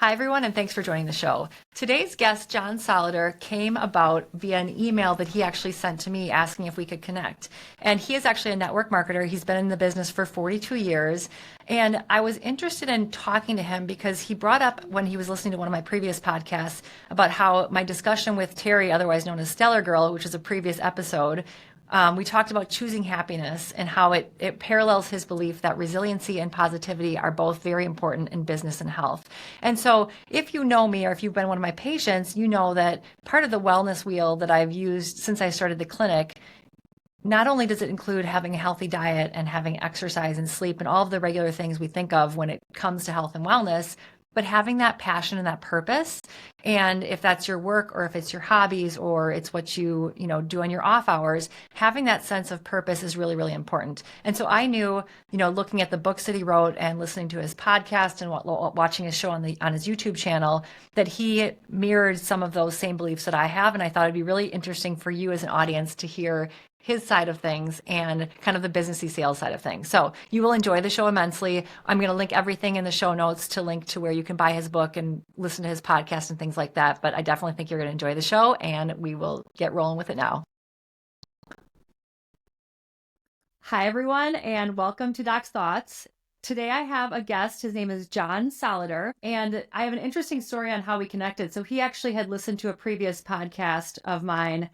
Hi, everyone, and thanks for joining the show. Today's guest, John Solleder, came about via an email that he actually sent to me asking if we could connect. And he is actually a network marketer. He's been in the business for 42 years. And I was interested in talking to him because he brought up when he was listening to one of my previous podcasts about how my discussion with Terry, otherwise known as Stellar Girl, which is a previous episode, we talked about choosing happiness and how it parallels his belief that resiliency and positivity are both very important in business and health. And so if you know me or if you've been one of my patients, you know that part of the wellness wheel that I've used since I started the clinic, not only does it include having a healthy diet and having exercise and sleep and all of the regular things we think of when it comes to health and wellness, but having that passion and that purpose. And if that's your work or if it's your hobbies or it's what you do on your off hours, having that sense of purpose is really, really important. And so I knew, looking at the books that he wrote and listening to his podcast and watching his show on his YouTube channel, that he mirrored some of those same beliefs that I have. And I thought it'd be really interesting for you as an audience to hear his side of things and kind of the businessy sales side of things. So you will enjoy the show immensely. I'm going to link everything in the show notes to link to where you can buy his book and listen to his podcast and things like that. But I definitely think you're going to enjoy the show, and we will get rolling with it now. Hi, everyone, and welcome to Doc's Thoughts. Today I have a guest. His name is John Solleder, and I have an interesting story on how we connected. So he actually had listened to a previous podcast of mine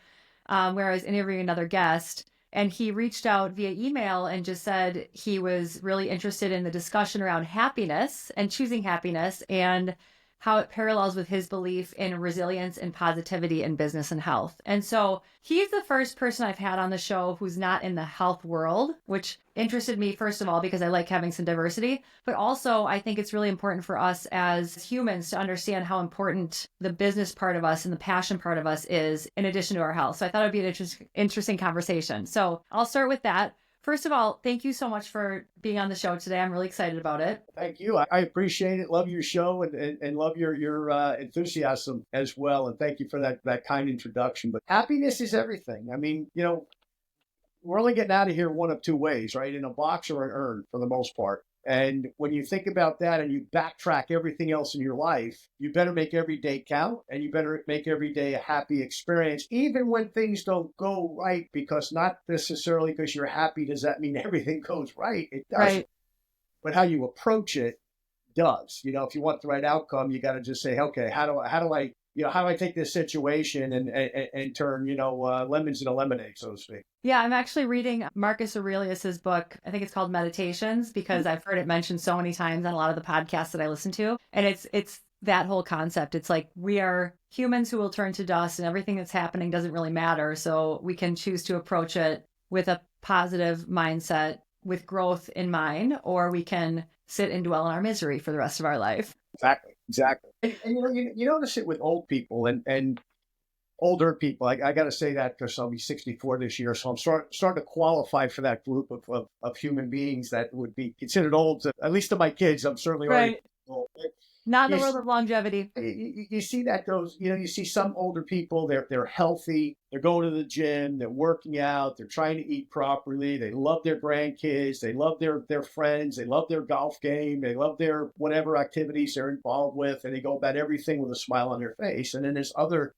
where I was interviewing another guest, and he reached out via email and just said he was really interested in the discussion around happiness and choosing happiness and how it parallels with his belief in resilience and positivity in business and health. And so he's the first person I've had on the show who's not in the health world, which interested me, first of all, because I like having some diversity, but also I think it's really important for us as humans to understand how important the business part of us and the passion part of us is in addition to our health. So I thought it'd be an interesting conversation. So I'll start with that. First of all, thank you so much for being on the show today. I'm really excited about it. Thank you. I appreciate it. Love your show and love your enthusiasm as well. And thank you for that kind introduction. But happiness is everything. I mean, we're only getting out of here one of two ways, right? In a box or an urn for the most part. And when you think about that and you backtrack everything else in your life, you better make every day count and you better make every day a happy experience, even when things don't go right, because not necessarily because you're happy does that mean everything goes right. It doesn't. Right. But how you approach it does. If you want the right outcome, you got to just say, okay, how do I take this situation and turn lemons into lemonade, so to speak. Yeah, I'm actually reading Marcus Aurelius's book. I think it's called Meditations, because I've heard it mentioned so many times on a lot of the podcasts that I listen to. And it's that whole concept. It's like we are humans who will turn to dust and everything that's happening doesn't really matter. So we can choose to approach it with a positive mindset with growth in mind, or we can sit and dwell in our misery for the rest of our life. Exactly. And you notice it with old people and older people. I got to say that because I'll be 64 this year. So I'm starting to qualify for that group of human beings that would be considered old, at least to my kids. I'm certainly already old. Not in the world of longevity. You see that you see some older people, they're healthy, they're going to the gym, they're working out, they're trying to eat properly, they love their grandkids, they love their friends, they love their golf game, they love their whatever activities they're involved with, and they go about everything with a smile on their face. And then there's other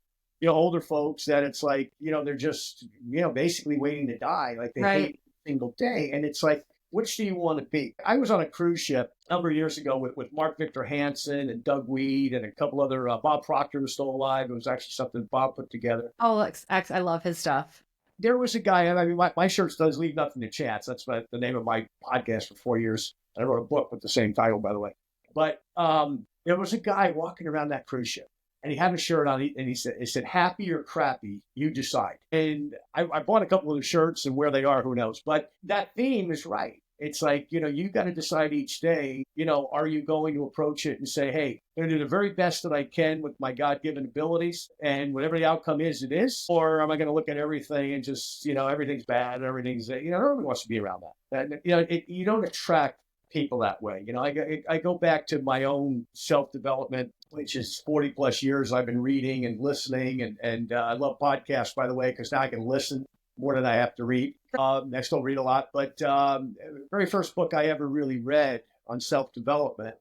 older folks that it's like, they're just, basically waiting to die. Like they hate every single day. And it's like, which do you want to be? I was on a cruise ship a number of years ago with Mark Victor Hansen and Doug Weed and a couple other, Bob Proctor was still alive. It was actually something Bob put together. Oh, I love his stuff. There was a guy, I mean, my shirts does leave nothing to chance. That's the name of my podcast for 4 years. I wrote a book with the same title, by the way. But there was a guy walking around that cruise ship. And he had a shirt on, and he said, happy or crappy, you decide. And I bought a couple of the shirts, and where they are, who knows. But that theme is right. It's like, you got to decide each day, are you going to approach it and say, hey, I'm going to do the very best that I can with my God-given abilities, and whatever the outcome is, it is? Or am I going to look at everything and just, everything's bad, everything's, nobody wants to be around that. You don't attract people that way. I go back to my own self-development, which is 40 plus years I've been reading and listening. And I love podcasts, by the way, because now I can listen more than I have to read. I still read a lot, but the very first book I ever really read on self-development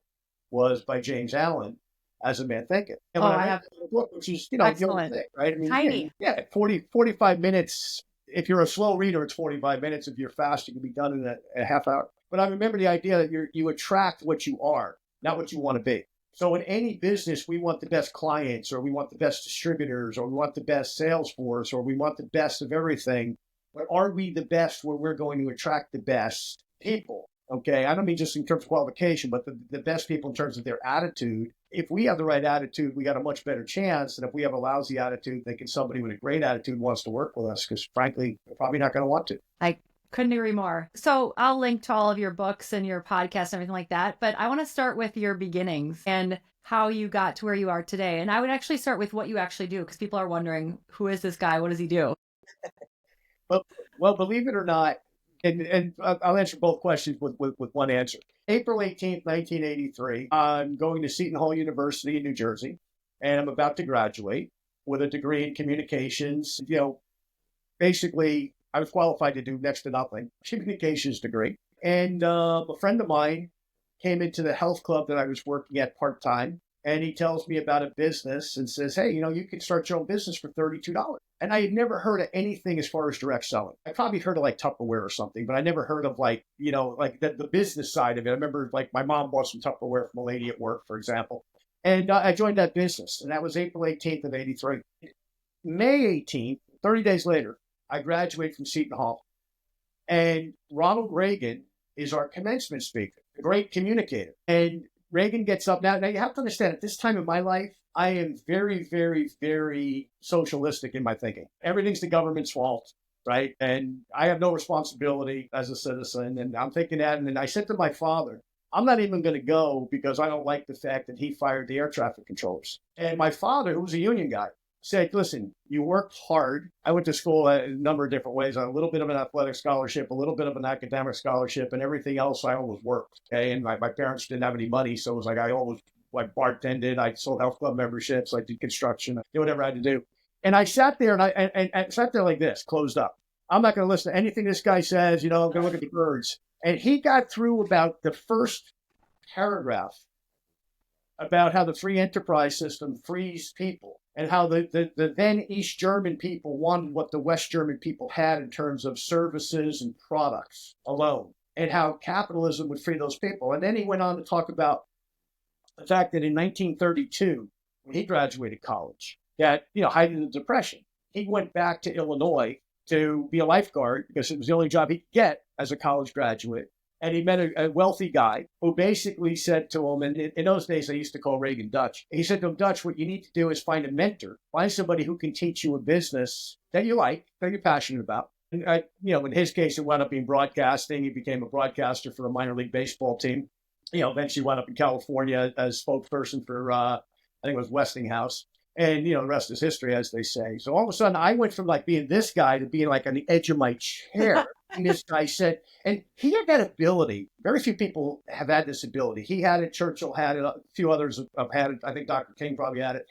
was by James Allen. as a man thinking. And Oh, when I I read have the book, which is, the only excellent. thing, right? I mean, Tiny. 45 minutes. If you're a slow reader, it's 45 minutes. If you're fast, you can be done in a half hour. But I remember the idea that you attract what you are, not what you want to be. So in any business, we want the best clients, or we want the best distributors, or we want the best sales force, or we want the best of everything. But are we the best where we're going to attract the best people? Okay, I don't mean just in terms of qualification, but the best people in terms of their attitude. If we have the right attitude, we got a much better chance than if we have a lousy attitude, thinking somebody with a great attitude wants to work with us, because frankly, they're probably not going to want to. I couldn't agree more. So I'll link to all of your books and your podcast and everything like that. But I want to start with your beginnings and how you got to where you are today. And I would actually start with what you actually do, because people are wondering, who is this guy? What does he do? Well, believe it or not, and I'll answer both questions with one answer. April 18th, 1983, I'm going to Seton Hall University in New Jersey, and I'm about to graduate with a degree in communications. Basically, I was qualified to do next to nothing, communications degree. And a friend of mine came into the health club that I was working at part-time, and he tells me about a business and says, hey, you could start your own business for $32. And I had never heard of anything as far as direct selling. I probably heard of like Tupperware or something, but I never heard of like the business side of it. I remember like my mom bought some Tupperware from a lady at work, for example. And I joined that business, and that was April 18th of 83. May 18th, 30 days later, I graduated from Seton Hall. And Ronald Reagan is our commencement speaker, a great communicator. And Reagan gets up. Now you have to understand, at this time in my life, I am very, very, very socialistic in my thinking. Everything's the government's fault, right? And I have no responsibility as a citizen. And I'm thinking that. And then I said to my father, I'm not even going to go because I don't like the fact that he fired the air traffic controllers. And my father, who was a union guy, said, listen, you worked hard. I went to school a number of different ways, a little bit of an athletic scholarship, a little bit of an academic scholarship, and everything else I always worked. Okay. And my parents didn't have any money. So it was like I always bartended, I sold health club memberships, I did construction, I did whatever I had to do. And I sat there and I sat there like this, closed up. I'm not going to listen to anything this guy says, I'm going to look at the birds. And he got through about the first paragraph about how the free enterprise system frees people, and how the then East German people wanted what the West German people had in terms of services and products alone, and how capitalism would free those people. And then he went on to talk about the fact that in 1932, when he graduated college, that, height of the Depression, he went back to Illinois to be a lifeguard because it was the only job he could get as a college graduate. And he met a wealthy guy who basically said to him, and in those days, I used to call Reagan Dutch. He said to him, Dutch, what you need to do is find a mentor, find somebody who can teach you a business that you like, that you're passionate about. And in his case, it wound up being broadcasting. He became a broadcaster for a minor league baseball team. Eventually wound up in California as spokesperson for, I think it was Westinghouse. And, the rest is history, as they say. So all of a sudden, I went from like being this guy to being like on the edge of my chair. And this guy said, and he had that ability. Very few people have had this ability. He had it. Churchill had it. A few others have had it. I think Dr. King probably had it.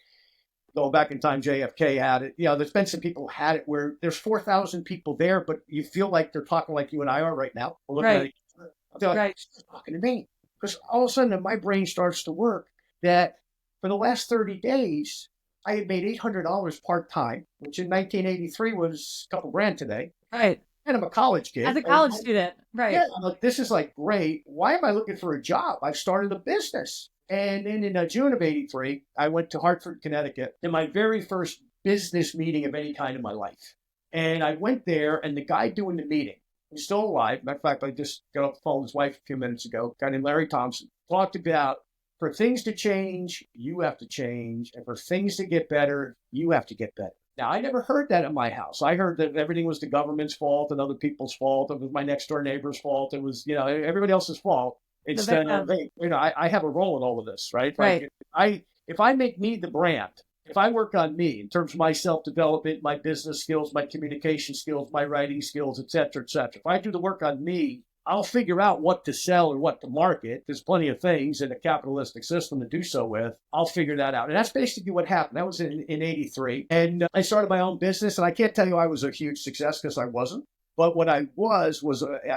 Going back in time, JFK had it. There's been some people who had it where there's 4,000 people there, but you feel like they're talking like you and I are right now. We're looking at each other. They're like, "He's talking to me." Because all of a sudden, my brain starts to work that for the last 30 days, I had made $800 part-time, which in 1983 was a couple grand today. Right. And I'm a college kid. As a college student. Right. Yeah, I'm like, this is like great. Why am I looking for a job? I've started a business. And then in June of 83, I went to Hartford, Connecticut, in my very first business meeting of any kind in my life. And I went there, and the guy doing the meeting, he's still alive. Matter of fact, I just got off the phone with his wife a few minutes ago, a guy named Larry Thompson, talked about, for things to change, you have to change. And for things to get better, you have to get better. Now, I never heard that in my house. I heard that everything was the government's fault and other people's fault. It was my next door neighbor's fault. It was, everybody else's fault. Instead of, hey, I have a role in all of this, right? Right. Like, if I make me the brand, if I work on me in terms of my self-development, my business skills, my communication skills, my writing skills, et cetera, if I do the work on me, I'll figure out what to sell and what to market. There's plenty of things in a capitalistic system to do so with. I'll figure that out. And that's basically what happened. That was in 83. And I started my own business. And I can't tell you I was a huge success because I wasn't. But what I was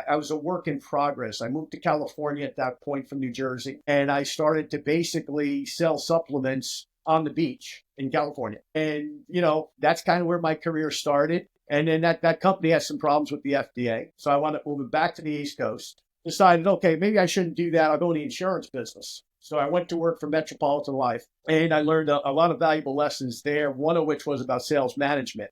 I was a work in progress. I moved to California at that point from New Jersey, and I started to basically sell supplements on the beach in California. And, that's kind of where my career started. And then that company had some problems with the FDA. So I wound up moving back to the East Coast, decided, okay, maybe I shouldn't do that. I'll go in the insurance business. So I went to work for Metropolitan Life, and I learned a lot of valuable lessons there, one of which was about sales management.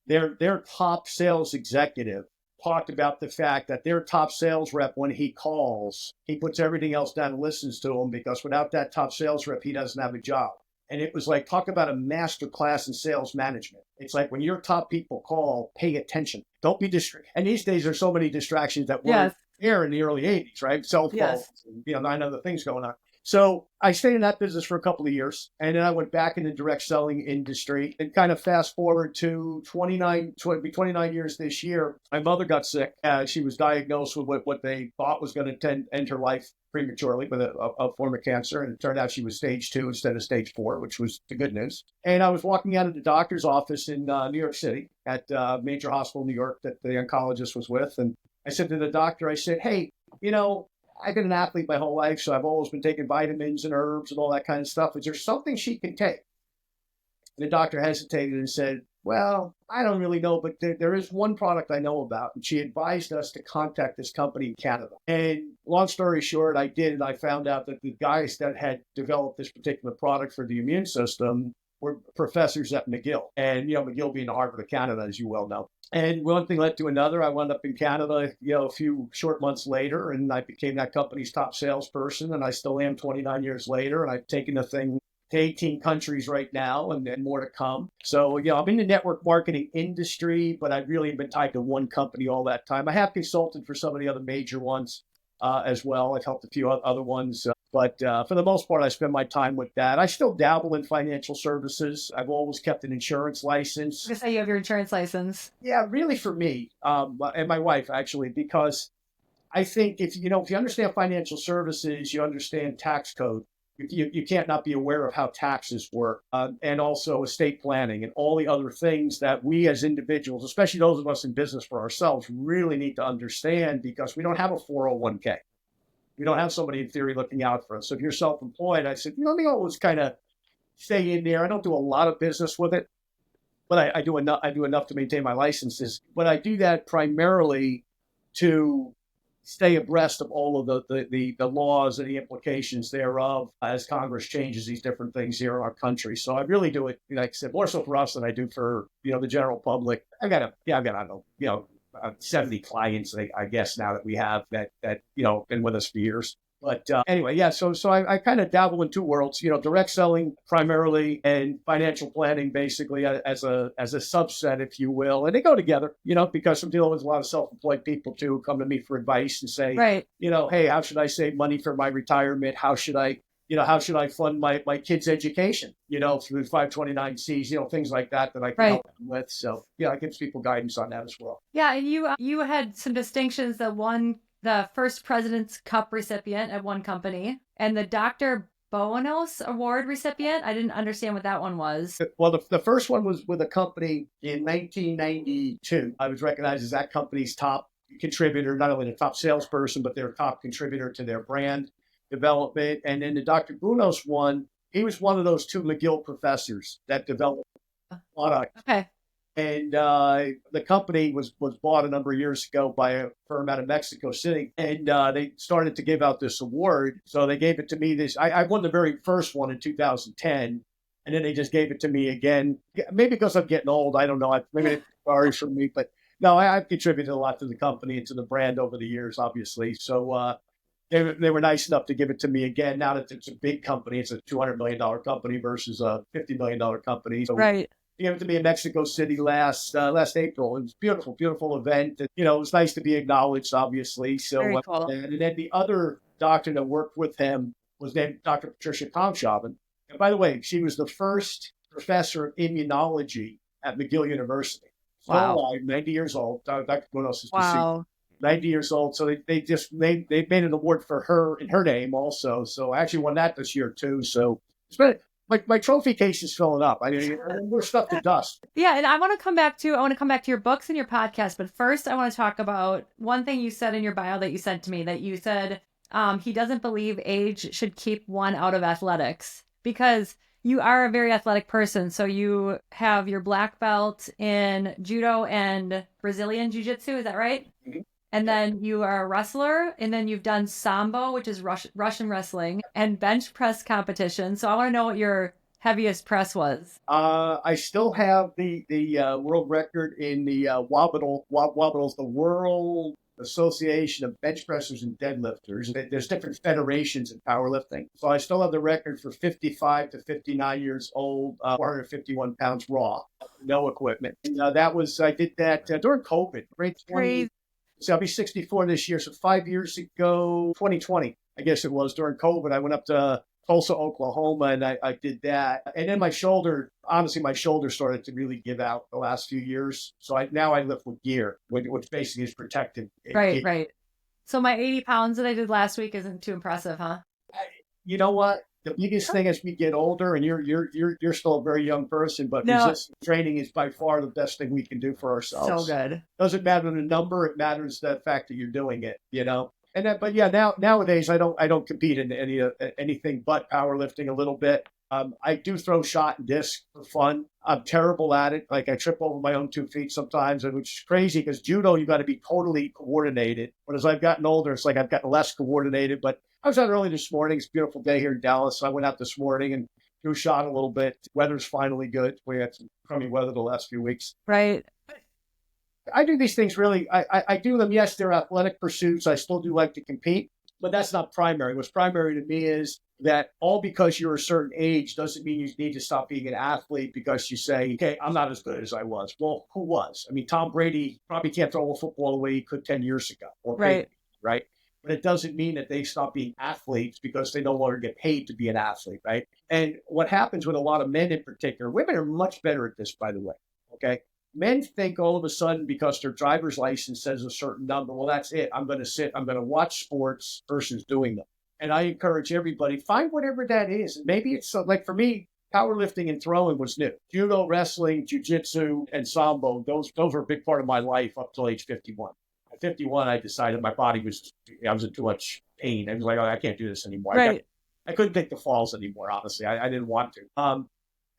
Their top sales executive talked about the fact that their top sales rep, when he calls, he puts everything else down and listens to him, because without that top sales rep, he doesn't have a job. And it was like, talk about a master class in sales management. It's like, when your top people call, pay attention. Don't be distracted. And these days, there's so many distractions that weren't there in the early 80s, right? Cell phones, and, 9 other things going on. So I stayed in that business for a couple of years, and then I went back in the direct selling industry, and kind of fast forward to 29 years this year. My mother got sick. She was diagnosed with what they thought was going to end her life prematurely with a form of cancer. And it turned out she was stage 2 instead of stage 4, which was the good news. And I was walking out of the doctor's office in New York City at a major hospital in New York that the oncologist was with. And I said to the doctor, I said, hey, I've been an athlete my whole life, so I've always been taking vitamins and herbs and all that kind of stuff. Is there something she can take? And the doctor hesitated and said, well, I don't really know, but there is one product I know about. And she advised us to contact this company in Canada. And long story short, I did. And I found out that the guys that had developed this particular product for the immune system were professors at McGill. And, McGill being the Harvard of Canada, as you well know. And one thing led to another. I wound up in Canada, a few short months later, and I became that company's top salesperson. And I still am 29 years later. And I've taken the thing to 18 countries right now, and more to come. So, I'm in the network marketing industry, but I've really been tied to one company all that time. I have consulted for some of the other major ones as well. I've helped a few other ones. But for the most part, I spend my time with that. I still dabble in financial services. I've always kept an insurance license. I guess you have your insurance license. Yeah, really for me and my wife, actually, because I think if you understand financial services, you understand tax code. You can't not be aware of how taxes work and also estate planning and all the other things that we as individuals, especially those of us in business for ourselves, really need to understand, because we don't have a 401k. We don't have somebody in theory looking out for us. So if you're self-employed, I said, they always kind of stay in there. I don't do a lot of business with it, but I do enough. I do enough to maintain my licenses. But I do that primarily to stay abreast of all of the laws and the implications thereof as Congress changes these different things here in our country. So I really do it, like I said, more so for us than I do for the general public. I've got I don't know 70 clients, I guess, now that we have that been with us for years. But anyway, yeah, so I kind of dabble in two worlds, direct selling primarily and financial planning basically as a subset, if you will. And they go together, because I'm dealing with a lot of self-employed people too who come to me for advice and say, right, hey, how should I save money for my retirement? How should I fund my kids' education, through 529Cs, things like that I can help them with. So, I give people guidance on that as well. Yeah, and you had some distinctions that the first President's Cup recipient at one company, and the Dr. Buonous Award recipient. I didn't understand what that one was. Well, the first one was with a company in 1992. I was recognized as that company's top contributor, not only the top salesperson, but their top contributor to their brand development. And then the Dr. Buonous one, he was one of those 2 McGill professors that developed the product. Okay. And the company was bought a number of years ago by a firm out of Mexico City. And they started to give out this award. So they gave it to me. I won the very first one in 2010. And then they just gave it to me again. Maybe because I'm getting old. I don't know. Maybe it's sorry for me. But no, I've contributed a lot to the company and to the brand over the years, obviously. So they were nice enough to give it to me again. Now that it's a big company, it's a $200 million company versus a $50 million company. So right. They gave it to me in Mexico City last April. It was a beautiful, beautiful event. And, it was nice to be acknowledged, obviously. So, very cool. And then the other doctor that worked with him was named Dr. Patricia Tomshaven. And by the way, she was the first professor of immunology at McGill University. Still alive, 90 years old. Dr. Buonous is deceased. 90 years old. So they made an award for her in her name also. So I actually won that this year too. So it's been my trophy case is filling up. I mean, we're stuff to dust. Yeah, and I want to come back to your books and your podcast, but first I want to talk about one thing you said in your bio that you sent to me, that you said he doesn't believe age should keep one out of athletics, because you are a very athletic person. So you have your black belt in judo and Brazilian jiu-jitsu, is that right? Mm-hmm. And then you are a wrestler, and then you've done sambo, which is Russian wrestling, and bench press competition. So I want to know what your heaviest press was. I still have the world record in the WABDL's the World Association of Bench Pressers and Deadlifters. There's different federations in powerlifting. So I still have the record for 55 to 59 years old, 451 pounds raw, no equipment. And, I did that during COVID. Crazy. So I'll be 64 this year. So 5 years ago, 2020, I guess it was, during COVID, I went up to Tulsa, Oklahoma, and I did that. And then my shoulder started to really give out the last few years. So now I lift with gear, which basically is protective. Right, right. So my 80 pounds that I did last week isn't too impressive, huh? You know what? The biggest thing as we get older, and you're still a very young person, but resistance training is by far the best thing we can do for ourselves. So good. Doesn't matter the number; it matters the fact that you're doing it. You know. And that, but yeah, nowadays I don't compete in anything but powerlifting a little bit. I do throw shot and disc for fun. I'm terrible at it. Like I trip over my own 2 feet sometimes, which is crazy because judo, you got to be totally coordinated. But as I've gotten older, it's like I've gotten less coordinated. But I was out early this morning. It's a beautiful day here in Dallas. So I went out this morning and threw shot a little bit. Weather's finally good. We had some crummy weather the last few weeks. Right. I do these things really. I do them. Yes, they're athletic pursuits. I still do like to compete, but that's not primary. What's primary to me is that all because you're a certain age doesn't mean you need to stop being an athlete because you say, okay, I'm not as good as I was. Well, who was? I mean, Tom Brady probably can't throw a football the way he could 10 years ago. Or right. Right. But it doesn't mean that they stop being athletes because they no longer get paid to be an athlete. Right. And what happens with a lot of men in particular, women are much better at this, by the way. Okay. Men think all of a sudden because their driver's license says a certain number, well, that's it. I'm going to watch sports versus doing them. And I encourage everybody, find whatever that is. And maybe it's like for me, powerlifting and throwing was new. Judo, wrestling, jiu-jitsu, and sambo, those were a big part of my life up till age 51. At 51, I decided my body I was in too much pain. I was like, oh, I can't do this anymore. Right. I couldn't take the falls anymore, honestly. I didn't want to.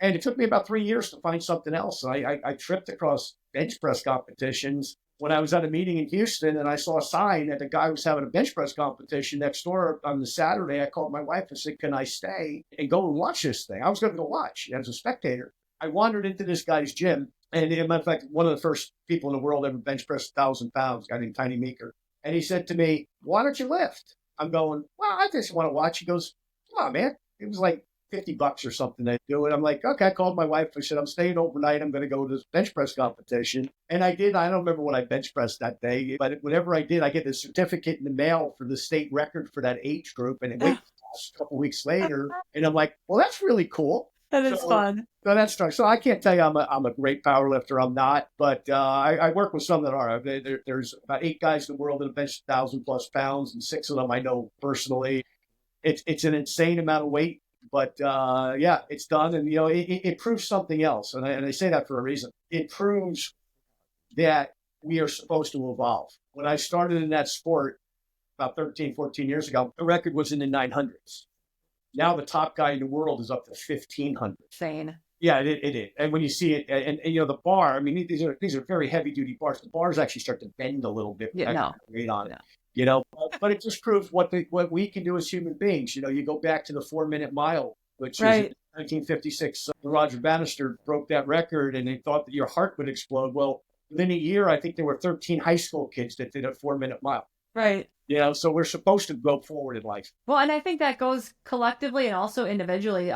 And it took me about 3 years to find something else. I tripped across bench press competitions when I was at a meeting in Houston, and I saw a sign that the guy was having a bench press competition next door on the Saturday. I called my wife and said, can I stay and go and watch this thing? I was going to go watch as a spectator. I wandered into this guy's gym, and as a matter of fact, one of the first people in the world ever bench pressed 1,000 pounds, a guy named Tiny Meeker. And he said to me, why don't you lift? I'm going, well, I just want to watch. He goes, come on, man. It was like $50 or something to do it. I'm like, okay. I called my wife. I said, I'm staying overnight. I'm going to go to this bench press competition. And I did. I don't remember what I bench pressed that day, but whatever I did, I get a certificate in the mail for the state record for that age group. And it went a couple weeks later. And I'm like, well, that's really cool. That is fun. So that's fun. So I can't tell you I'm a great power lifter. I'm not, but I work with some that are. There's about 8 guys in the world that have benched 1,000+ pounds, and 6 of them I know personally. It's an insane amount of weight. But yeah, it's done. And, it proves something else. And I say that for a reason. It proves that we are supposed to evolve. When I started in that sport about 13, 14 years ago, the record was in the 900s. Now the top guy in the world is up to 1,500. Insane. Yeah, it is. And when you see it, and the bar, I mean, these are very heavy duty bars. The bars actually start to bend a little bit. Yeah, no. Weight on it. But it just proves what we can do as human beings. You go back to the 4-minute mile, which was in 1956. Roger Bannister broke that record, and they thought that your heart would explode. Well, within a year, I think there were 13 high school kids that did a 4-minute mile. Right. So we're supposed to go forward in life. Well, and I think that goes collectively and also individually,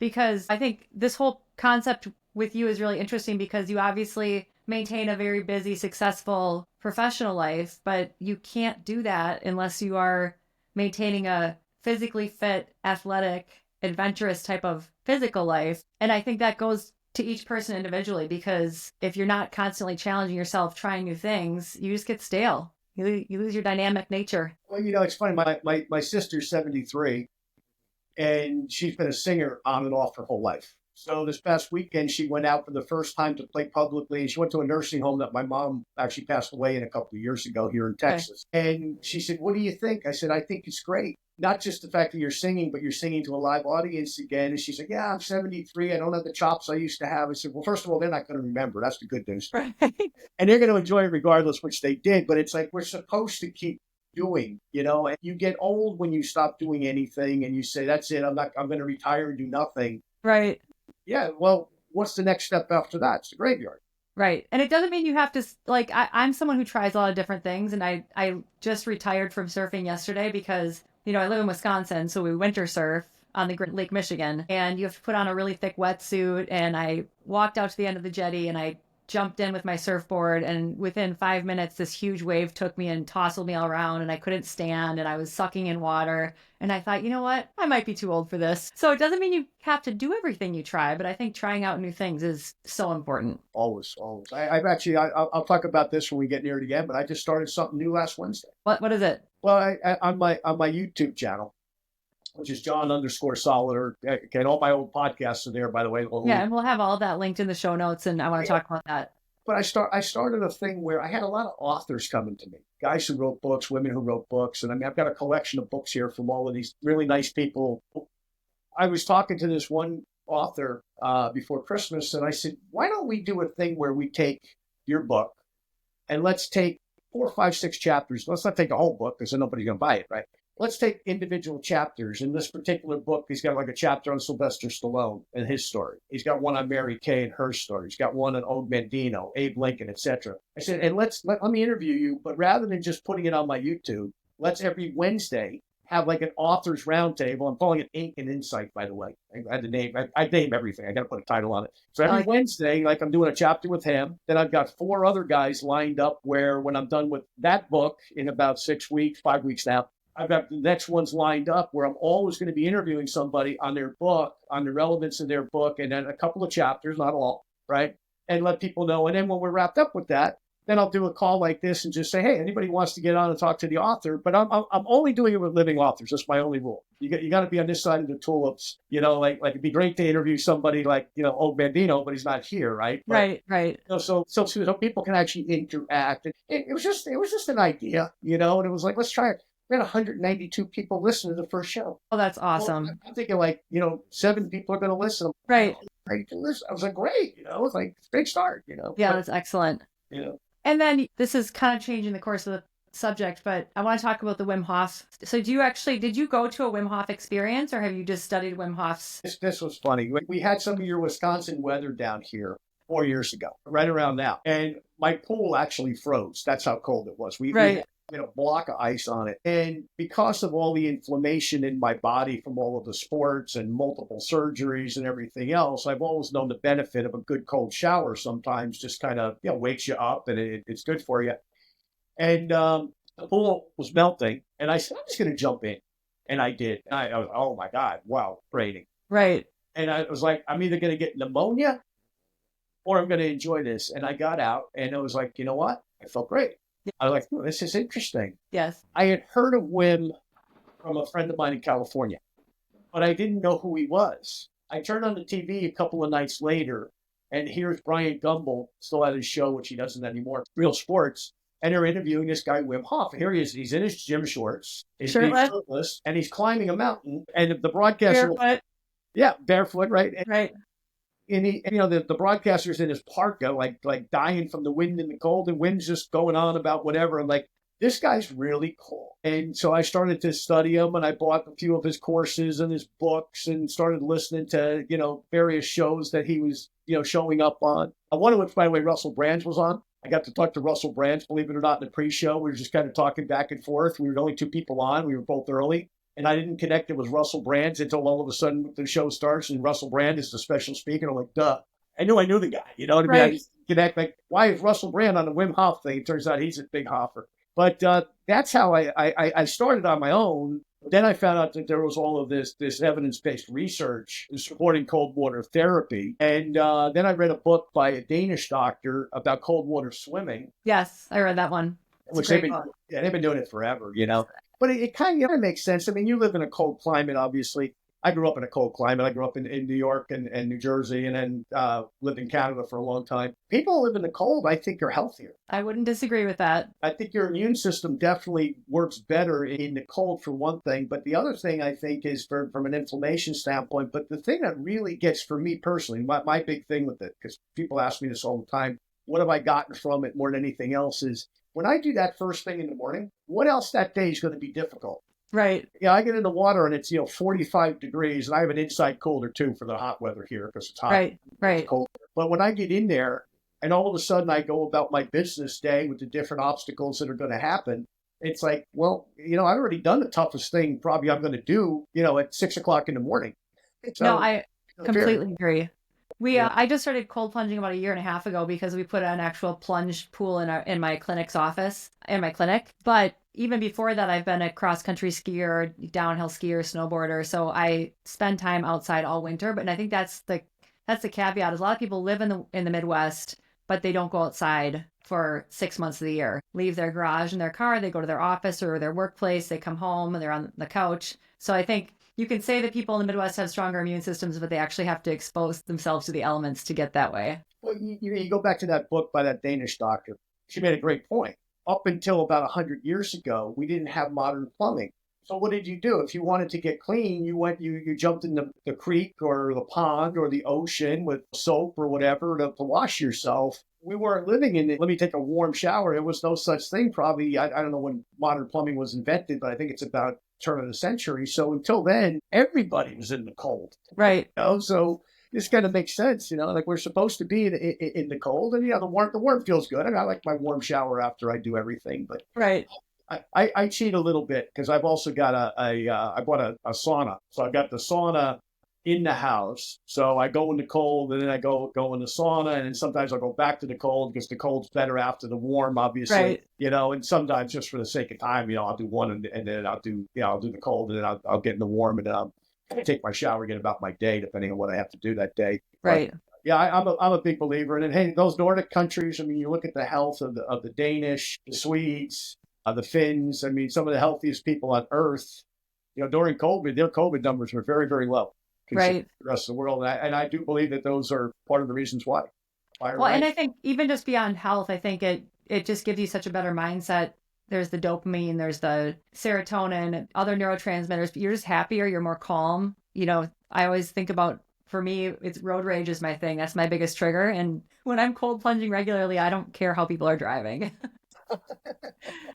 because I think this whole concept with you is really interesting because you obviously maintain a very busy, successful professional life, but you can't do that unless you are maintaining a physically fit, athletic, adventurous type of physical life. And I think that goes to each person individually, because if you're not constantly challenging yourself, trying new things, you just get stale. You lose your dynamic nature. Well, it's funny. My sister's 73, and she's been a singer on and off her whole life. So this past weekend, she went out for the first time to play publicly. She went to a nursing home that my mom actually passed away in a couple of years ago here in Texas. Okay. And she said, "What do you think?" I said, "I think it's great. Not just the fact that you're singing, but you're singing to a live audience again." And she's like, "Yeah, I'm 73. I don't have the chops I used to have." I said, "Well, first of all, they're not going to remember. That's the good news. Right. And they're going to enjoy it regardless," which they did. But it's like we're supposed to keep doing, and you get old when you stop doing anything and you say, "That's it. I'm going to retire and do nothing." Right. Yeah, well, what's the next step after that? It's the graveyard. Right. And it doesn't mean you have to, like, I'm someone who tries a lot of different things. And I just retired from surfing yesterday because, I live in Wisconsin. So we winter surf on the Great Lake, Michigan. And you have to put on a really thick wetsuit. And I walked out to the end of the jetty and I jumped in with my surfboard. And within 5 minutes, this huge wave took me and tousled me all around. And I couldn't stand and I was sucking in water. And I thought, you know what? I might be too old for this. So it doesn't mean you have to do everything you try, but I think trying out new things is so important. Always, always. I'll talk about this when we get near it again, but I just started something new last Wednesday. What is it? Well, on my YouTube channel, which is John_Solleder. And all my old podcasts are there, by the way. Yeah, and we'll have all of that linked in the show notes, and I want to talk about that. But I started a thing where I had a lot of authors coming to me, guys who wrote books, women who wrote books. And I mean, I've got a collection of books here from all of these really nice people. I was talking to this one author before Christmas, and I said, "Why don't we do a thing where we take your book and let's take 4, 5, 6 chapters. Let's not take a whole book because then nobody's going to buy it, right? Let's take individual chapters. In this particular book, he's got like a chapter on Sylvester Stallone and his story. He's got one on Mary Kay and her story. He's got one on Og Mandino, Abe Lincoln, etc." I said, "And let me interview you, but rather than just putting it on my YouTube, let's every Wednesday have like an author's roundtable." I'm calling it Ink and Insight, by the way. I had to name. I name everything. I got to put a title on it. So every Wednesday, like I'm doing a chapter with him. Then I've got 4 other guys lined up where when I'm done with that book in about 6 weeks, 5 weeks now, I've got the next ones lined up where I'm always going to be interviewing somebody on their book, on the relevance of their book, and then a couple of chapters, not all, right? And let people know. And then when we're wrapped up with that, then I'll do a call like this and just say, "Hey, anybody wants to get on and talk to the author?" But I'm only doing it with living authors. That's my only rule. You got to be on this side of the tulips. Like it'd be great to interview somebody like Og Mandino, but he's not here, right? But, right. So people can actually interact. And it was just an idea, and it was like, let's try it. We had 192 people listen to the first show. Oh, that's awesome. Well, I'm thinking 7 people are going to listen. Right. Ready to listen. I was like, great. It's like a great start. Yeah, that's excellent. And then this is kind of changing the course of the subject, but I want to talk about the Wim Hof. So did you go to a Wim Hof experience or have you just studied Wim Hof's? This was funny. We had some of your Wisconsin weather down here 4 years ago, right around now. And my pool actually froze. That's how cold it was. We had a block of ice on it. And because of all the inflammation in my body from all of the sports and multiple surgeries and everything else, I've always known the benefit of a good cold shower sometimes just kind of, wakes you up and it's good for you. And the pool was melting. And I said, "I'm just going to jump in." And I did. And I was, oh my God, wow, raining. Right. And I was like, I'm either going to get pneumonia or I'm going to enjoy this. And I got out and I was like, you know what? I felt great. I was like, oh, this is interesting. Yes. I had heard of Wim from a friend of mine in California, but I didn't know who he was. I turned on the TV a couple of nights later, and here's Brian Gumbel, still at his show, which he doesn't anymore, Real Sports, and they're interviewing this guy, Wim Hof. Here he is. He's in his gym shorts. He's shirtless, and he's climbing a mountain. And the broadcaster... Barefoot. Yeah, barefoot, right? Right. And the broadcaster's in his parka, like dying from the wind and the cold, and wind's just going on about whatever. I'm like, this guy's really cool. And so I started to study him, and I bought a few of his courses and his books and started listening to, various shows that he was, showing up on. One of which, by the way, Russell Brand was on. I got to talk to Russell Brand, believe it or not, in the pre-show. We were just kind of talking back and forth. We were the only 2 people on. We were both early. And I didn't connect it with Russell Brand until all of a sudden the show starts and Russell Brand is the special speaker. I'm like, duh. I knew the guy. You know what I mean? I just connect, like, why is Russell Brand on the Wim Hof thing? It turns out he's a big hoffer. But that's how I started on my own. Then I found out that there was all of this evidence-based research supporting cold water therapy. And then I read a book by a Danish doctor about cold water swimming. Yes, I read that one. Which they've been doing it forever, But it kind of makes sense. I mean, you live in a cold climate, obviously. I grew up in a cold climate. I grew up in New York and New Jersey, and then lived in Canada for a long time. People who live in the cold, I think, are healthier. I wouldn't disagree with that. I think your immune system definitely works better in the cold for one thing. But the other thing I think is from an inflammation standpoint. But the thing that really gets for me personally, my big thing with it, because people ask me this all the time, what have I gotten from it more than anything else is when I do that first thing in the morning, what else that day is going to be difficult? Right. Yeah, I get in the water and it's 45 degrees, and I have an inside cooler too for the hot weather here because it's hot. Right. Right. It's cold. But when I get in there and all of a sudden I go about my business day with the different obstacles that are going to happen, it's like, well, I've already done the toughest thing probably I'm going to do, at 6 o'clock in the morning. So, No, I completely agree. Yeah. I just started cold plunging about a year and a half ago because we put an actual plunge pool in my clinic's office, in my clinic. But even before that, I've been a cross country skier, downhill skier, snowboarder. So I spend time outside all winter. But I think that's the caveat is a lot of people live in the Midwest, but they don't go outside for 6 months of the year. Leave their garage and their car, they go to their office or their workplace, they come home and they're on the couch. So I think you can say that people in the Midwest have stronger immune systems, but they actually have to expose themselves to the elements to get that way. Well, you go back to that book by that Danish doctor. She made a great point. Up until about 100 years ago, we didn't have modern plumbing. So what did you do? If you wanted to get clean, you jumped in the creek or the pond or the ocean with soap or whatever to wash yourself. We weren't living in it. Let me take a warm shower. There was no such thing probably. I don't know when modern plumbing was invented, but I think it's about turn of the century. So until then, everybody was in the cold. Right. So this kind of makes sense, like we're supposed to be in the cold, and the warm feels good. I like my warm shower after I do everything, but right. I cheat a little bit because I've also got I bought a sauna, so I've got the sauna in the house. So I go in the cold, and then I go in the sauna, and then sometimes I'll go back to the cold because the cold's better after the warm, obviously. Right. And sometimes just for the sake of time, I'll do one, and then I'll do the cold, and then I'll get in the warm, and then I'll take my shower, get about my day, depending on what I have to do that day. Right. But, yeah, I'm a big believer in it. Hey, those Nordic countries. I mean, you look at the health of the Danish, the Swedes, the Finns. I mean, some of the healthiest people on earth. During COVID, their COVID numbers were very, very low. Right. The rest of the world, and I do believe that those are part of the reasons why. Well, and I think even just beyond health, I think it just gives you such a better mindset. There's the dopamine, there's the serotonin, other neurotransmitters. You're just happier, you're more calm. I always think about, for me, it's road rage is my thing. That's my biggest trigger. And when I'm cold plunging regularly, I don't care how people are driving.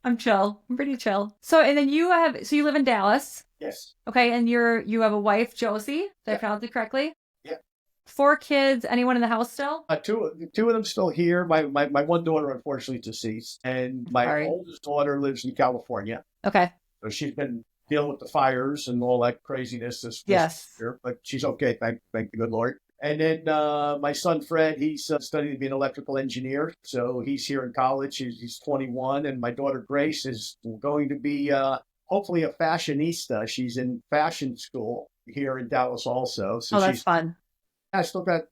I'm chill. I'm pretty chill. So, and then you live in Dallas. Yes. Okay. And you have a wife, Josie. Did I pronounce it correctly? Yeah. 4 kids. Anyone in the house still? Two of them still here. My one daughter, unfortunately, deceased, and my oldest daughter lives in California. Okay. So she's been dealing with the fires and all that craziness this year, but she's okay. Thank the good Lord. And then my son Fred, he's studying to be an electrical engineer, so he's here in college. He's 21, and my daughter Grace is going to be hopefully a fashionista. She's in fashion school here in Dallas also. So that's fun. I still got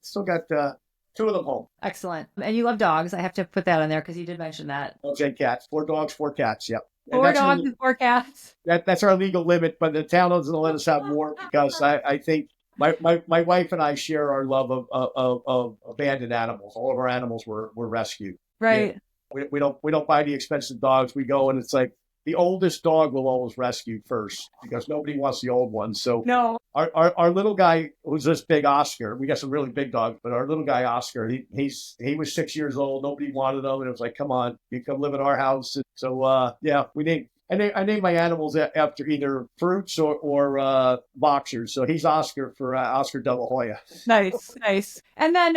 2 of them home. Excellent. And you love dogs. I have to put that on there because you did mention that. Dogs and cats. 4 dogs, 4 cats. Yep. 4 dogs and 4 cats. That's our legal limit, but the town doesn't let us have more because I think my wife and I share our love of abandoned animals. All of our animals were rescued. Right. We don't buy the expensive dogs. We go and it's like the oldest dog will always rescue first because nobody wants the old one. So no. Our little guy who's this big Oscar, we got some really big dogs, but our little guy Oscar, he was 6 years old. Nobody wanted him, and it was like, come on, you come live in our house. And so we named. I named my animals after either fruits or boxers. So he's Oscar for Oscar De La Hoya. Nice. And then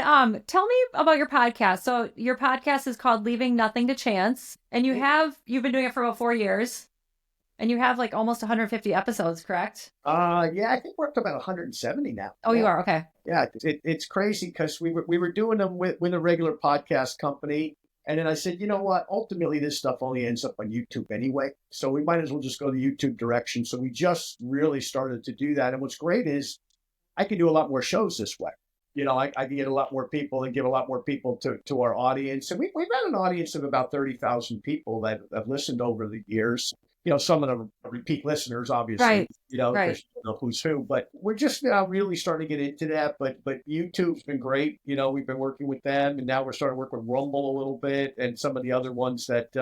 tell me about your podcast. So your podcast is called Leaving Nothing to Chance. And you've been doing it for about 4 years. And you have like almost 150 episodes, correct? Yeah, I think we're up to about 170 now. Oh, yeah. You are? Okay. Yeah, it's crazy because we were doing them with a regular podcast company. And then I said, you know what? Ultimately, this stuff only ends up on YouTube anyway. So we might as well just go the YouTube direction. So we just really started to do that. And what's great is I can do a lot more shows this way. I can get a lot more people and give a lot more people to our audience. And we've had an audience of about 30,000 people that have listened over the years. some of them are repeat listeners, obviously, Right. because Right. you know who's who. But we're just now really starting to get into that. But YouTube's been great. We've been working with them, and now we're starting to work with Rumble a little bit, and some of the other ones that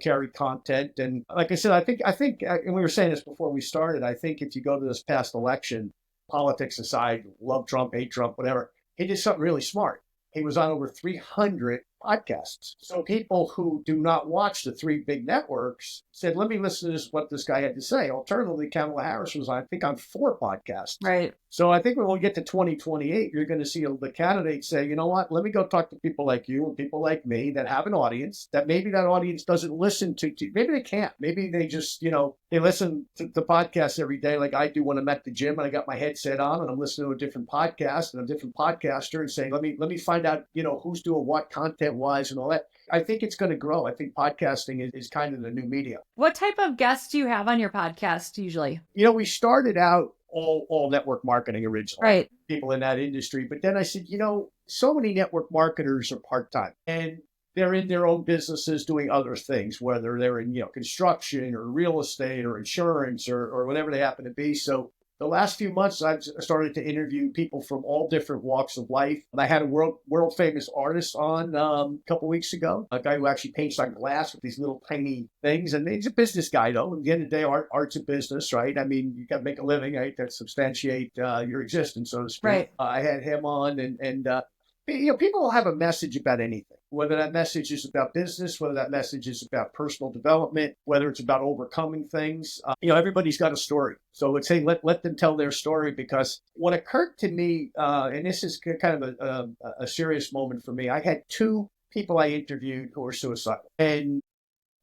carry content. And like I said, I think, and we were saying this before we started. I think if you go to this past election, politics aside, love Trump, hate Trump, whatever, he did something really smart. He was on over 300 podcasts. So people who do not watch the three big networks said, let me listen to what this guy had to say. Alternatively, Kamala Harris was, I think, on 4 podcasts. Right. So I think when we get to 2028, you're going to see the candidates say, you know what, let me go talk to people like you and people like me that have an audience that maybe that audience doesn't listen to. Maybe they can't. Maybe they just, they listen to podcasts every day like I do when I'm at the gym and I got my headset on and I'm listening to a different podcast and a different podcaster and saying, let me find out, who's doing what content wise and all that. I think it's going to grow. I think podcasting is kind of the new media. What type of guests do you have on your podcast usually? We started out all network marketing originally, Right. people in that industry. But then I said, so many network marketers are part-time and they're in their own businesses doing other things, whether they're in, construction or real estate or insurance or whatever they happen to be. So the last few months, I've started to interview people from all different walks of life. I had a world famous artist on a couple weeks ago, a guy who actually paints on glass with these little tiny things. And he's a business guy, though. At the end of the day, art's a business, right? I mean, you got to make a living, right? To substantiate your existence, so to speak. Right. I had him on, and people will have a message about anything, whether that message is about business, whether that message is about personal development, whether it's about overcoming things. Everybody's got a story. So let's say let them tell their story, because what occurred to me, and this is kind of a serious moment for me. I had 2 people I interviewed who were suicidal, and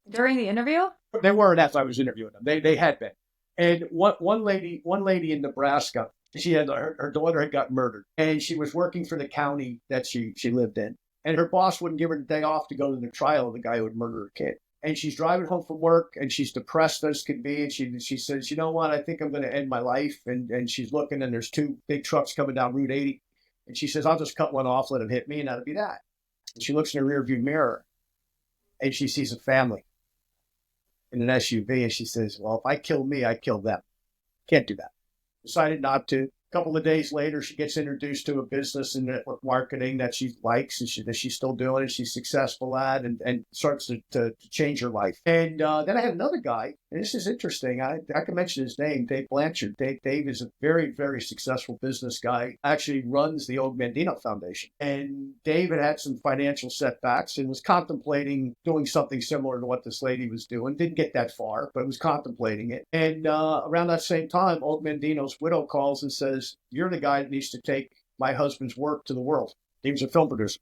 During the interview? they weren't as I was interviewing them. They had been, and one lady in Nebraska. She had her daughter had got murdered, and she was working for the county that she lived in. And her boss wouldn't give her the day off to go to the trial of the guy who had murdered her kid. And she's driving home from work, and she's depressed as can be. And she says, you know what, I think I'm going to end my life. And she's looking, and there's 2 big trucks coming down Route 80. And she says, I'll just cut one off, let him hit me, and that'll be that. And she looks in her rearview mirror, and she sees a family in an SUV. And she says, well, if I kill me, I kill them. Can't do that. Decided not to. A couple of days later, she gets introduced to a business in network marketing that she likes and that she's still doing and she's successful at, and starts to change her life. And then I had another guy, and this is interesting. I can mention his name, Dave Blanchard. Dave is a very, very successful business guy, actually runs the Og Mandino Foundation. And Dave had some financial setbacks and was contemplating doing something similar to what this lady was doing. Didn't get that far, but was contemplating it. And around that same time, Og Mandino's widow calls and says, you're the guy that needs to take my husband's work to the world. He was a film producer,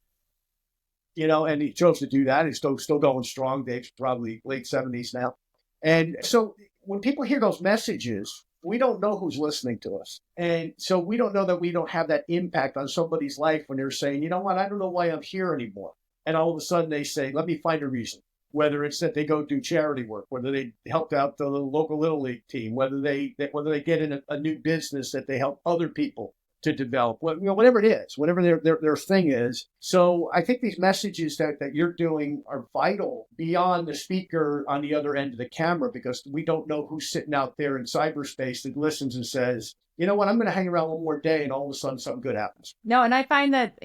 and he chose to do that. He's still going strong. Dave's probably late 70s now. And so when people hear those messages, we don't know who's listening to us. And so we don't know that we don't have that impact on somebody's life when they're saying, you know what, I don't know why I'm here anymore. And all of a sudden they say, let me find a reason. Whether it's that they go do charity work, whether they helped out the local Little League team, whether they get in a new business that they help other people to develop, whatever it is, whatever their thing is. So I think these messages that you're doing are vital beyond the speaker on the other end of the camera, because we don't know who's sitting out there in cyberspace that listens and says, you know what, I'm going to hang around one more day, and all of a sudden something good happens. No, and I find that,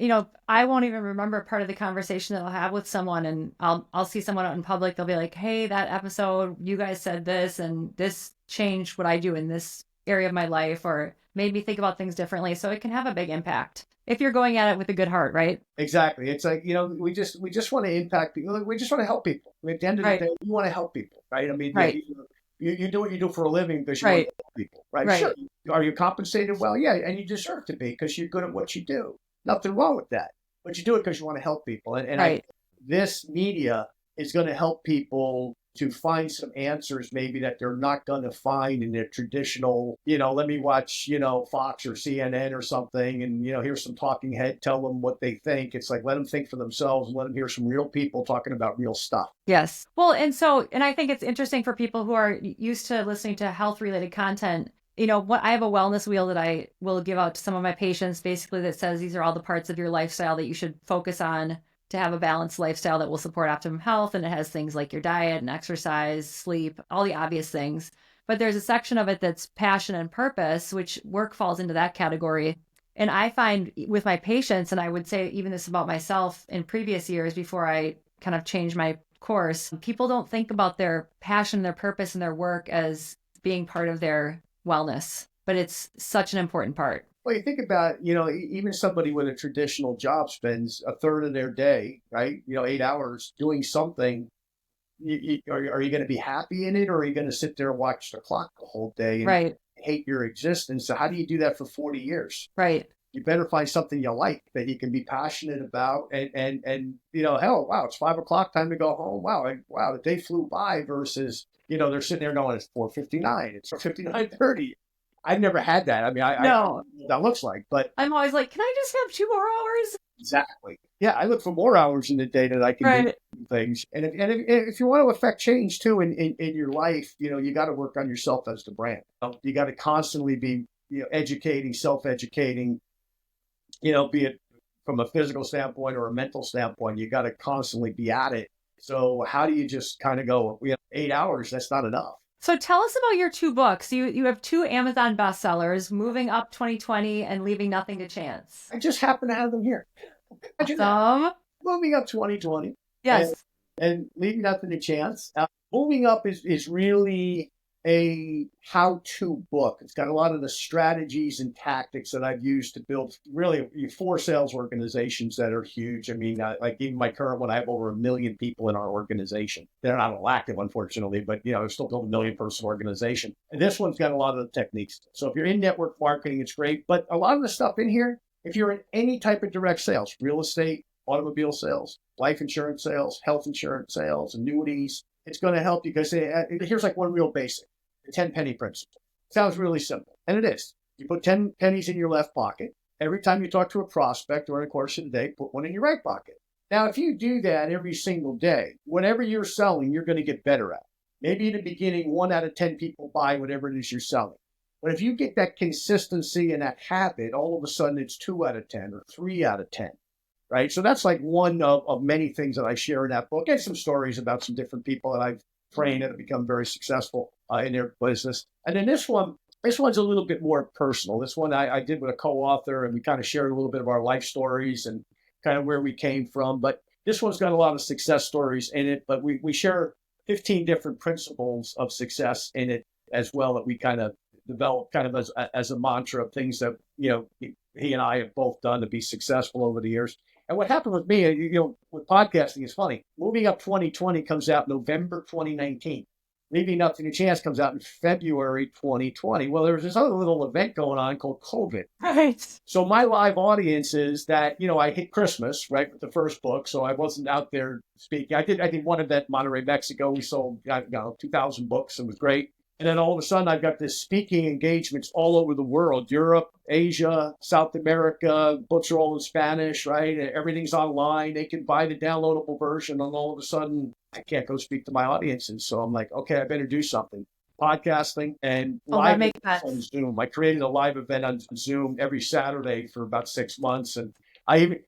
I won't even remember part of the conversation that I'll have with someone, and I'll see someone out in public. They'll be like, hey, that episode, you guys said this, and this changed what I do in this area of my life, or made me think about things differently. So it can have a big impact if you're going at it with a good heart, right? Exactly. It's like, we just want to impact people. We just want to help people. I mean, at the end of the day, we want to help people, right? I mean, right. You do what you do for a living because you want to help people, right? Right. Sure. Are you compensated? Well, yeah, and you deserve to be because you're good at what you do. Nothing wrong with that. But you do it because you want to help people. And this media is going to help people to find some answers maybe that they're not going to find in their traditional, let me watch, Fox or CNN or something, and, here's some talking head, tell them what they think. It's like, let them think for themselves and let them hear some real people talking about real stuff. Yes. Well, and I think it's interesting for people who are used to listening to health related content. I have a wellness wheel that I will give out to some of my patients, basically, that says these are all the parts of your lifestyle that you should focus on to have a balanced lifestyle that will support optimum health. And it has things like your diet and exercise, sleep, all the obvious things. But there's a section of it that's passion and purpose, which work falls into that category. And I find with my patients, and I would say even this about myself in previous years before I kind of changed my course, people don't think about their passion, their purpose, and their work as being part of their wellness. But it's such an important part. Well, you think about, even somebody with a traditional job spends a third of their day, right? 8 hours doing something. Are you going to be happy in it, or are you going to sit there and watch the clock the whole day and Right. hate your existence? So how do you do that for 40 years? Right. You better find something you like that you can be passionate about, and hell, wow, it's 5 o'clock, time to go home. Wow, the day flew by versus, they're sitting there going, it's 4:59, it's 4:59:30. I've never had that. I mean, I No. that looks like, but I'm always like, can I just have 2 more hours? exactly. Yeah, I look for more hours in the day that I can do things. And if you want to affect change too in your life, you got to work on yourself as the brand. You got to constantly be educating, self-educating. Be it from a physical standpoint or a mental standpoint, you got to constantly be at it. So how do you just kind of go, 8 hours? That's not enough. So tell us about your 2 books. You have 2 Amazon bestsellers, Moving Up 2020 and Leaving Nothing to Chance. I just happen to have them here. Awesome. Moving Up 2020. Yes. And Leaving Nothing to Chance. Moving Up is really a how-to book. It's got a lot of the strategies and tactics that I've used to build really 4 sales organizations that are huge. I mean, like even my current one, I have over 1 million people in our organization. They're not all active, unfortunately, but it's still building a 1 million-person organization. And this one's got a lot of the techniques. So if you're in network marketing, it's great. But a lot of the stuff in here, if you're in any type of direct sales, real estate, automobile sales, life insurance sales, health insurance sales, annuities, it's going to help you because here's like one real basic. The 10 penny principle. Sounds really simple, and it is. You put 10 pennies in your left pocket. Every time you talk to a prospect during the course of the day, put one in your right pocket. Now, if you do that every single day, whatever you're selling, you're going to get better at. Maybe in the beginning, 1 out of 10 people buy whatever it is you're selling. But if you get that consistency and that habit, all of a sudden it's 2 out of 10 or 3 out of 10, right? So that's like one of many things that I share in that book, and some stories about some different people that I've trained that have become very successful in their business. And then this one's a little bit more personal. This one I did with a co-author, and we kind of shared a little bit of our life stories and kind of where we came from. But this one's got a lot of success stories in it, but we share 15 different principles of success in it as well that we kind of developed kind of as a mantra of things that, he and I have both done to be successful over the years. And what happened with me, with podcasting is funny. Moving Up 2020 comes out November 2019. Leaving Nothing to Chance comes out in February 2020. Well, there was this other little event going on called COVID. Right. So my live audience is that, I hit Christmas, right, with the first book. So I wasn't out there speaking. I did one event in Monterrey, Mexico. We sold 2,000 books. It was great. And then all of a sudden, I've got this speaking engagements all over the world, Europe, Asia, South America, books are all in Spanish, right? Everything's online. They can buy the downloadable version. And all of a sudden, I can't go speak to my audiences. So I'm like, okay, I better do something. Podcasting and live on Zoom. I created a live event on Zoom every Saturday for about 6 months. And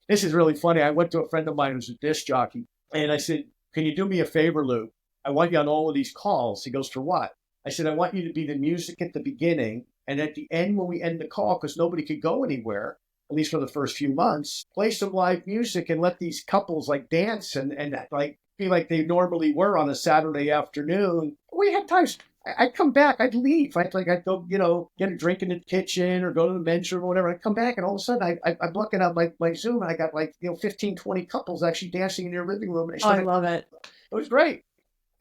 this is really funny. I went to a friend of mine who's a disc jockey. And I said, can you do me a favor, Lou? I want you on all of these calls. He goes, for what? I said, I want you to be the music at the beginning, and at the end when we end the call, because nobody could go anywhere, at least for the first few months, play some live music and let these couples like dance and like be like they normally were on a Saturday afternoon. We had times I'd come back, I'd leave. I'd go, get a drink in the kitchen or go to the men's room or whatever. I'd come back and all of a sudden I'm looking at my Zoom and I got 15, 20 couples actually dancing in their living room. And I love it. It was great.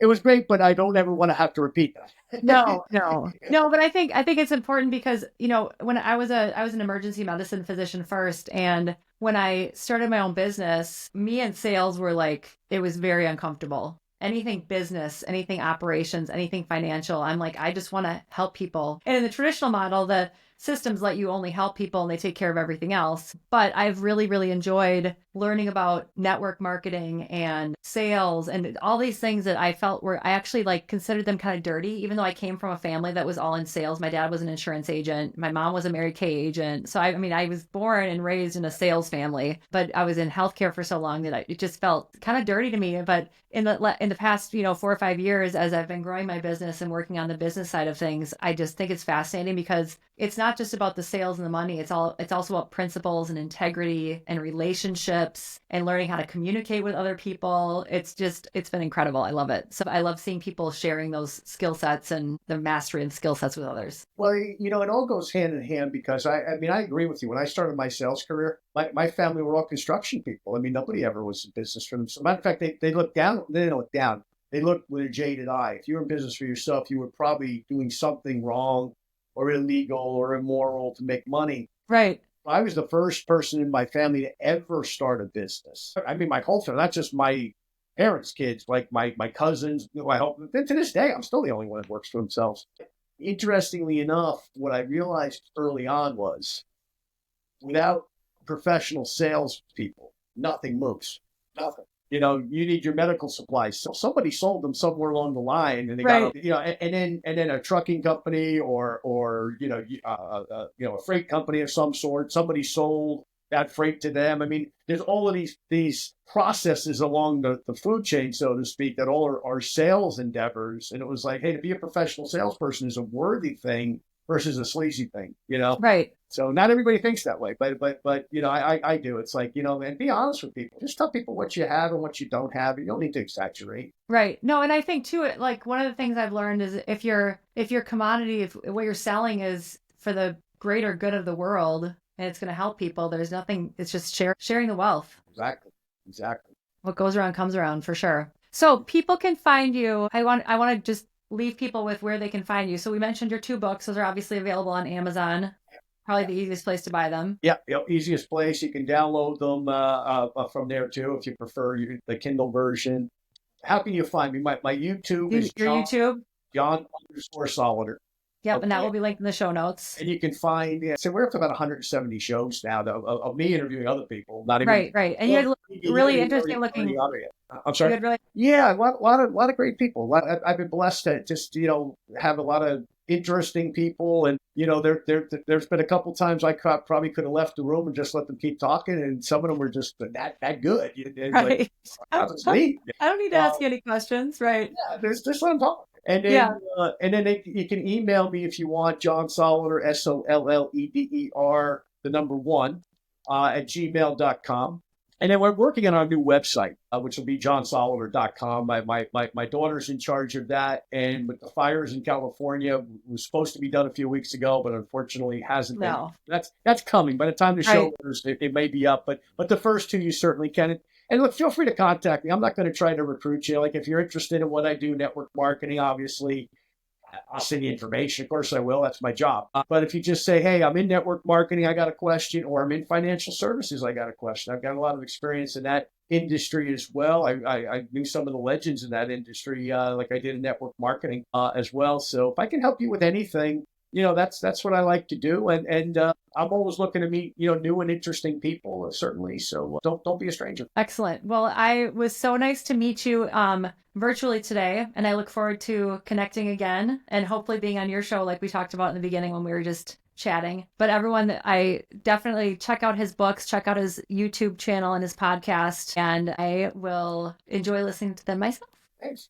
It was great, but I don't ever want to have to repeat that. No. But I think it's important because, when I was an emergency medicine physician first, and when I started my own business, me and sales were it was very uncomfortable. Anything business, anything operations, anything financial. I'm like, I just want to help people. And in the traditional model, the systems let you only help people and they take care of everything else. But I've really, really enjoyed learning about network marketing and sales and all these things that I felt were, I actually like considered them kind of dirty, even though I came from a family that was all in sales. My dad was an insurance agent. My mom was a Mary Kay agent. So I mean, I was born and raised in a sales family, but I was in healthcare for so long that it just felt kind of dirty to me. But in the past, 4 or 5 years, as I've been growing my business and working on the business side of things, I just think it's fascinating because it's not just about the sales and the money. It's also about principles and integrity and relationships and learning how to communicate with other people. It's been incredible. I love it. So I love seeing people sharing those skill sets and the mastery and skill sets with others. Well, it all goes hand in hand because I agree with you. When I started my sales career, my family were all construction people. I mean, nobody ever was in business for themselves. Matter of fact, they looked down. They didn't look down. They looked with a jaded eye. If you were in business for yourself, you were probably doing something wrong or illegal or immoral to make money. Right. I was the first person in my family to ever start a business. I mean, my whole family, not just my parents' kids, like my cousins, I hope. To this day, I'm still the only one that works for themselves. Interestingly enough, what I realized early on was without professional salespeople, nothing moves. Nothing. You need your medical supplies. So somebody sold them somewhere along the line, and they got, and then a trucking company or a freight company of some sort. Somebody sold that freight to them. I mean, there's all of these processes along the food chain, so to speak, that all are sales endeavors. And it was like, hey, to be a professional salesperson is a worthy thing versus a sleazy thing, Right. So not everybody thinks that way, but I do. It's like, and be honest with people. Just tell people what you have and what you don't have. You don't need to exaggerate. Right. No, and I think too, like one of the things I've learned is if your commodity, if what you're selling is for the greater good of the world and it's going to help people, there's nothing, it's just sharing the wealth. Exactly. What goes around comes around for sure. So people can find you. I want to just leave people with where they can find you. So we mentioned your 2 books. Those are obviously available on Amazon. Probably the easiest place to buy them. Yeah, easiest place. You can download them from there too if you prefer the Kindle version. How can you find me? My YouTube is your YouTube? John_Solleder. Yep, Okay. and that will be linked in the show notes. And you can find, so we're up to about 170 shows now of me interviewing other people. Not even right. And you had really interesting looking. I'm sorry. Yeah, a lot of great people. I've been blessed to just have a lot of interesting people, and there's been a couple times I probably could have left the room and just let them keep talking, and some of them were just that good. Right. Like, I don't need to ask you any questions, right? Yeah, there's just let them talk. And then, you can email me if you want, John Solleder, SOLLEDER, the number 1, at gmail.com. And then we're working on our new website, which will be johnsolleder.com. My daughter's in charge of that. And with the fires in California, was supposed to be done a few weeks ago, but unfortunately hasn't been. That's coming. By the time the show airs, it may be up. But the first 2 you certainly can. And look, feel free to contact me. I'm not going to try to recruit you. Like if you're interested in what I do, network marketing, obviously, I'll send you information. Of course I will. That's my job. But if you just say, hey, I'm in network marketing, I got a question, or I'm in financial services, I got a question. I've got a lot of experience in that industry as well. I knew some of the legends in that industry, like I did in network marketing as well. So if I can help you with anything, that's what I like to do. And I'm always looking to meet, new and interesting people, certainly. So don't be a stranger. Excellent. Well, I was so nice to meet you virtually today, and I look forward to connecting again and hopefully being on your show like we talked about in the beginning when we were just chatting. But everyone, I definitely check out his books, check out his YouTube channel and his podcast, and I will enjoy listening to them myself. Thanks.